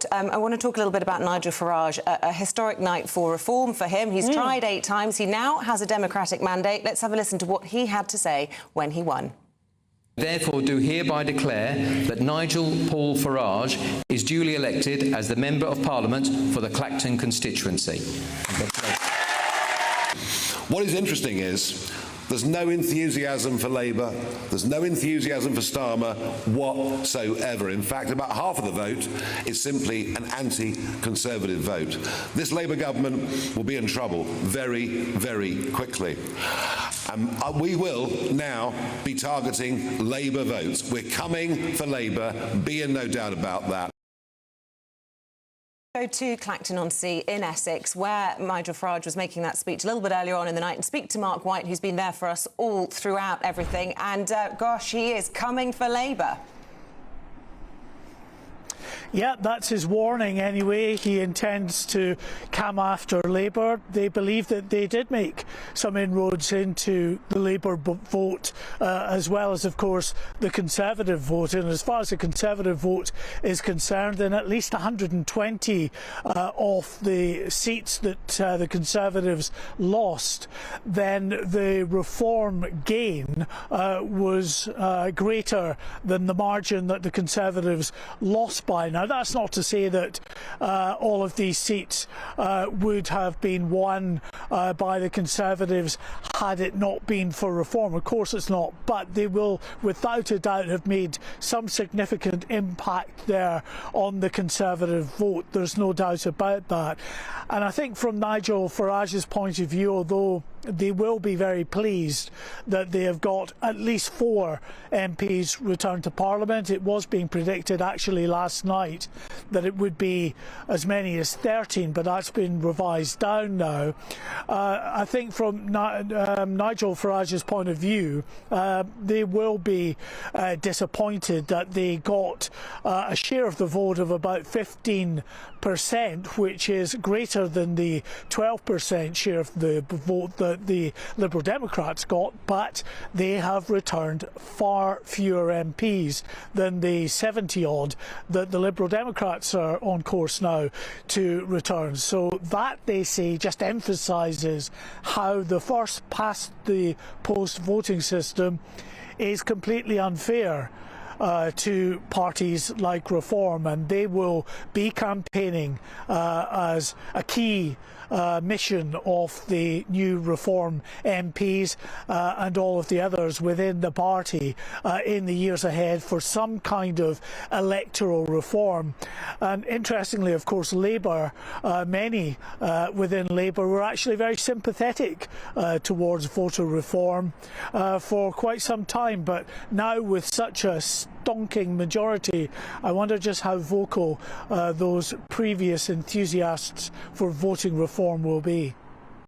Court. I want to talk a little bit about Nigel Farage, a historic night for reform for him. He's tried 8 times. He now has a democratic mandate. Let's have a listen to what he had to say when he won. Therefore do hereby declare that Nigel Paul Farage is duly elected as the Member of Parliament for the Clacton constituency. What is interesting is there's no enthusiasm for Labour, there's no enthusiasm for Starmer whatsoever. In fact, about half of the vote is simply an anti-Conservative vote. This Labour government will be in trouble very, very quickly. We will now be targeting Labour votes. We're coming for Labour, be in no doubt about that. Go to Clacton-on-Sea in Essex, where Nigel Farage was making that speech a little bit earlier on in the night, and speak to Mark White, who's been there for us all throughout everything. And, gosh, he is coming for Labour. Yeah, that's his warning anyway. He intends to come after Labour. They believe that they did make some inroads into the Labour vote, as well as, of course, the Conservative vote. And as far as the Conservative vote is concerned, then at least 120 of the seats that the Conservatives lost, then the Reform gain was greater than the margin that the Conservatives lost by. Now, that's not to say that all of these seats would have been won by the Conservatives had it not been for Reform. Of course it's not, but they will without a doubt have made some significant impact there on the Conservative vote. There's no doubt about that. And I think from Nigel Farage's point of view, although they will be very pleased that they have got at least 4 MPs returned to Parliament. It was being predicted actually last night that it would be as many as 13, but that's been revised down now. I think from Nigel Farage's point of view, they will be disappointed that they got a share of the vote of about 15%, which is greater than the 12% share of the vote that the Liberal Democrats got, but they have returned far fewer MPs than the 70-odd that the Liberal Democrats are on course now to return. So that, they say, just emphasises how the first past the post voting system is completely unfair to parties like Reform, and they will be campaigning as a key mission of the new Reform MPs and all of the others within the party in the years ahead for some kind of electoral reform. And interestingly, of course, Labour, many within Labour were actually very sympathetic towards voter reform for quite some time, but now with such a stonking majority, I wonder just how vocal those previous enthusiasts for voting reform will be.